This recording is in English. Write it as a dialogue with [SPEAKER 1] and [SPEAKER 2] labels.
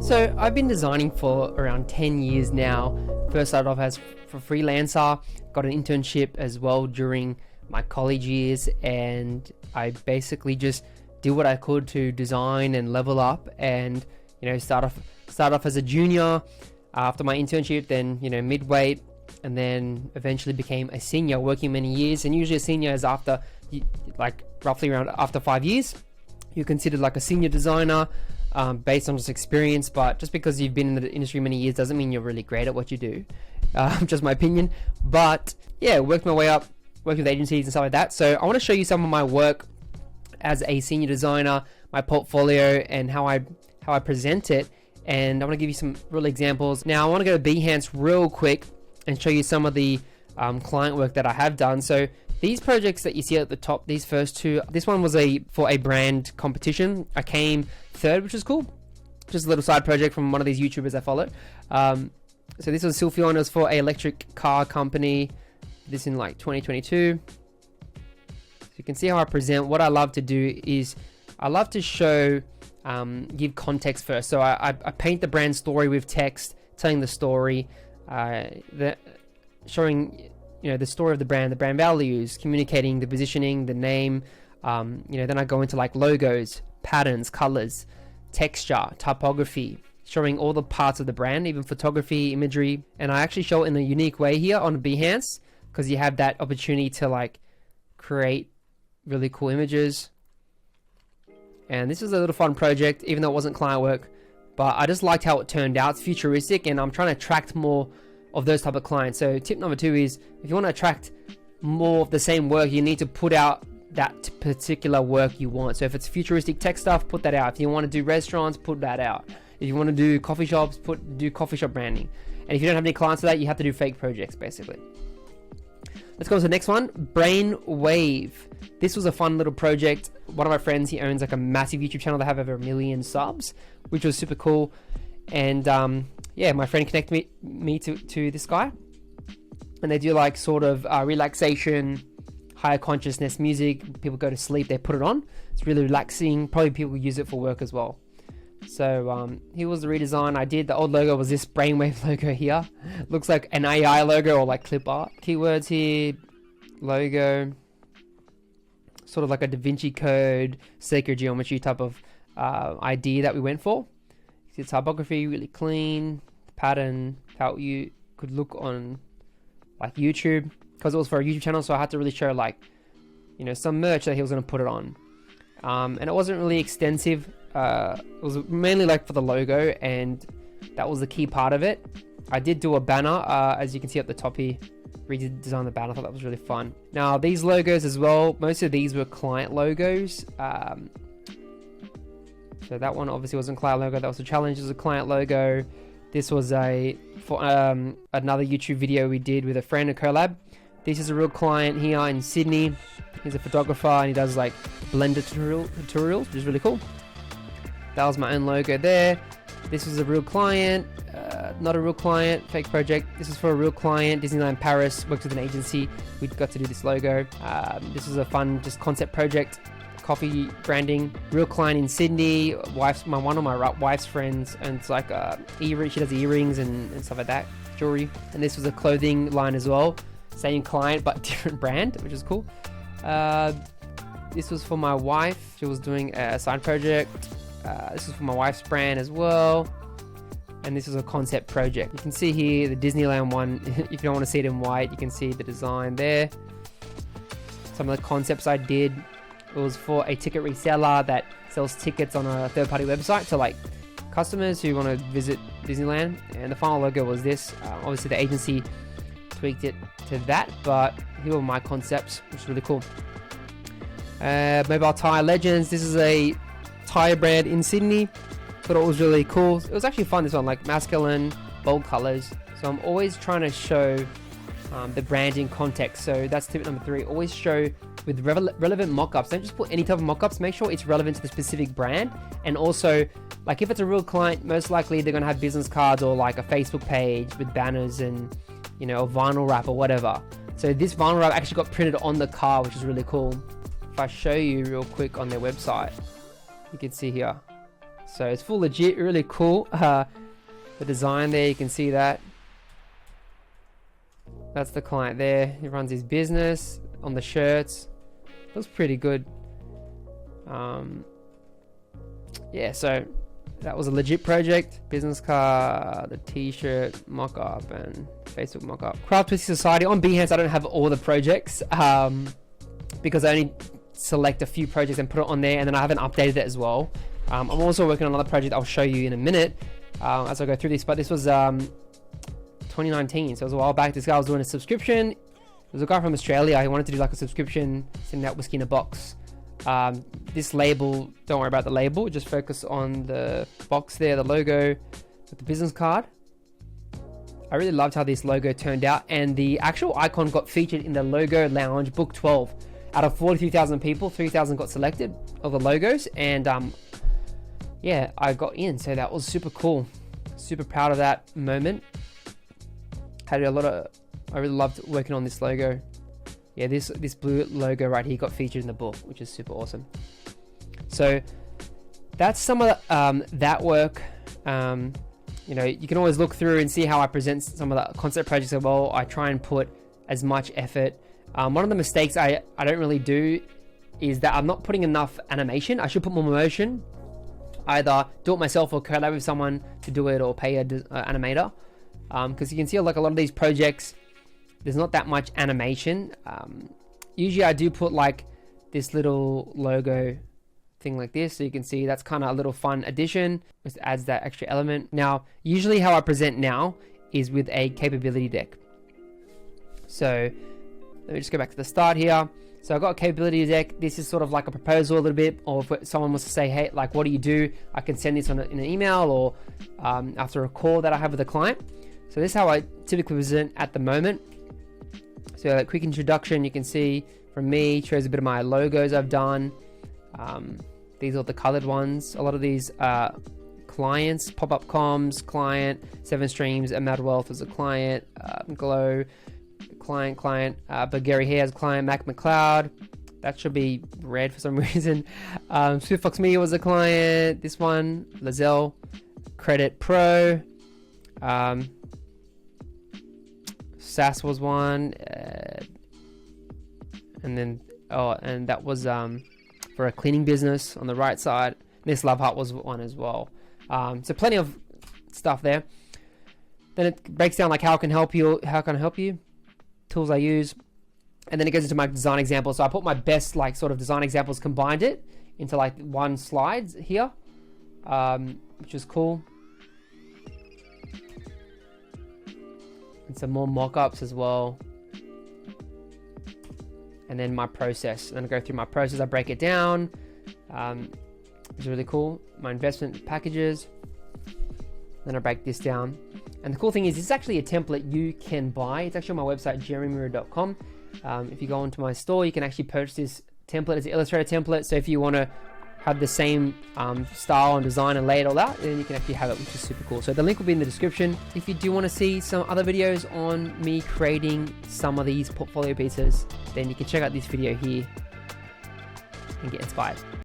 [SPEAKER 1] So I've been designing for around 10 years now. First started off as for freelancer, got an internship as well during my college years, and I basically just did what I could to design and level up, and start off as a junior after my internship, then midweight, and then eventually became a senior, working many years. And usually a senior is after roughly around after 5 years you're considered like a senior designer, based on just experience. But just because you've been in the industry many years doesn't mean you're really great at what you do. Just my opinion. But yeah, worked my way up, worked with agencies and stuff like that. So I want to show you some of my work as a senior designer, my portfolio, and how I present it. And I want to give you some real examples. Now I want to go to Behance real quick and show you some of the client work that I have done. So these projects that you see at the top, these first two, this one was for a brand competition. I came third, which is cool. Just a little side project from one of these YouTubers I follow. So this was Sylphion. It was for an electric car company. This in like 2022. So you can see how I present. What I love to do is I love to show, give context first. So I paint the brand story with text, telling the story, showing the story of the brand values, communicating the positioning, the name. Then I go into like logos, patterns, colors, texture, typography, showing all the parts of the brand, even photography, imagery. And I actually show it in a unique way here on Behance, because you have that opportunity to like create really cool images. And this was a little fun project, even though it wasn't client work, but I just liked how it turned out. It's futuristic, and I'm trying to attract more of those type of clients. So tip number 2 is, if you want to attract more of the same work, you need to put out that particular work you want. So if it's futuristic tech stuff, put that out. If you want to do restaurants, put that out. If you want to do coffee shops, do coffee shop branding. And if you don't have any clients for that, you have to do fake projects basically. Let's go to the next one, Brainwave. This was a fun little project. One of my friends, he owns like a massive YouTube channel that have over 1 million subs, which was super cool. And yeah, my friend connected me to this guy, and they do like sort of relaxation, higher consciousness music. People go to sleep, they put it on. It's really relaxing. Probably people use it for work as well. So here was the redesign I did. The old logo was this Brainwave logo here. Looks like an AI logo or like clip art. Keywords here, logo, sort of like a Da Vinci Code, sacred geometry type of idea that we went for. See the typography, really clean. The pattern, how you could look on like YouTube, because it was for a YouTube channel, so I had to really show like some merch that he was going to put it on. And it wasn't really extensive. It was mainly like for the logo, and that was the key part of it. I did do a banner, as you can see at the top here. Redesigned the banner. I thought that was really fun. Now these logos as well, most of these were client logos. So that one obviously wasn't client logo. That was a challenge. It was a client logo. This was for another YouTube video we did with a friend, a collab. This is a real client here in Sydney. He's a photographer, and he does like Blender tutorials, which is really cool. That was my own logo there. This was a real client, not a real client, fake project. This is for a real client, Disneyland Paris. Worked with an agency. We got to do this logo. This was a fun, just concept project. Coffee branding, real client in Sydney. One of my wife's friends, and it's like she does earrings and stuff like that, jewelry. And this was a clothing line as well, same client but different brand, which is cool. This was for my wife. She was doing a side project. This is for my wife's brand as well. And this is a concept project. You can see here the Disneyland one. If you don't want to see it in white, you can see the design there. Some of the concepts I did. It was for a ticket reseller that sells tickets on a third-party website to like customers who want to visit Disneyland. And the final logo was this. Obviously the agency tweaked it to that, but here were my concepts, which is really cool. Mobile Tire Legends. This is a tire brand in Sydney. Thought it was really cool. It was actually fun, this one, like masculine, bold colors. So I'm always trying to show the branding context. So that's tip number 3. Always show with relevant mockups. Don't just put any type of mockups. Make sure it's relevant to the specific brand. And also, like if it's a real client, most likely they're gonna have business cards or like a Facebook page with banners and a vinyl wrap or whatever. So this vinyl wrap actually got printed on the car, which is really cool. If I show you real quick on their website, you can see here. So it's full legit, really cool. The design there, you can see that. That's the client there. He runs his business on the shirts. Looks pretty good. Yeah, so that was a legit project. Business card, the t-shirt, mock-up, and Facebook mock-up. Craft Twisty Society. On Behance, I don't have all the projects because I only select a few projects and put it on there, and then I haven't updated it as well. I'm also working on another project I'll show you in a minute as I go through this, but this was 2019, so it was a while back. This guy was doing a subscription. There was a guy from Australia. He wanted to do like a subscription, sending out whiskey in a box. This label, don't worry about the label, just focus on the box there, the logo with the business card. I really loved how this logo turned out, and the actual icon got featured in the Logo Lounge Book 12. Out of 43,000 people, 3,000 got selected of the logos, and yeah, I got in, so that was super cool. Super proud of that moment. I really loved working on this logo. Yeah, this blue logo right here got featured in the book, which is super awesome. So that's some of that work. You know, you can always look through and see how I present some of the concept projects as well. I try and put as much effort. One of the mistakes I don't really do is that I'm not putting enough animation. I should put more motion. Either do it myself or collaborate with someone to do it, or pay an animator. Because you can see like a lot of these projects, there's not that much animation. Usually I do put like this little logo thing like this, so you can see that's kind of a little fun addition, which adds that extra element. Now, usually how I present now is with a capability deck. So let me just go back to the start here. So I've got a capability deck. This is sort of like a proposal a little bit, or if someone wants to say, hey, like, what do you do? I can send this in an email, or after a call that I have with a client. So this is how I typically present at the moment. So a quick introduction, you can see from me, shows a bit of my logos I've done. These are the colored ones. A lot of these clients, Pop-Up Comms, client, 7 Streams, Mad Wealth was a client, Glow, client, but Gary here has client, Mac McLeod. That should be red for some reason. Swift Fox Media was a client. This one, Lizelle, Credit Pro. SAS was one, and then and that was for a cleaning business on the right side. This Love Heart was one as well. So plenty of stuff there. Then it breaks down like how can I help you, tools I use, and then it goes into my design examples. So I put my best like sort of design examples, combined it into like one slide here, which is cool. And some more mock-ups as well. And then my process. And I go through my process, I break it down. It's really cool. My investment packages. Then I break this down. And the cool thing is, it's actually a template you can buy. It's actually on my website, jeremymura.com. If you go onto my store, you can actually purchase this template. It's an Illustrator template. So if you want to have the same style and design and lay it all out, then you can actually have it, which is super cool. So the link will be in the description. If you do want to see some other videos on me creating some of these portfolio pieces, then you can check out this video here and get inspired.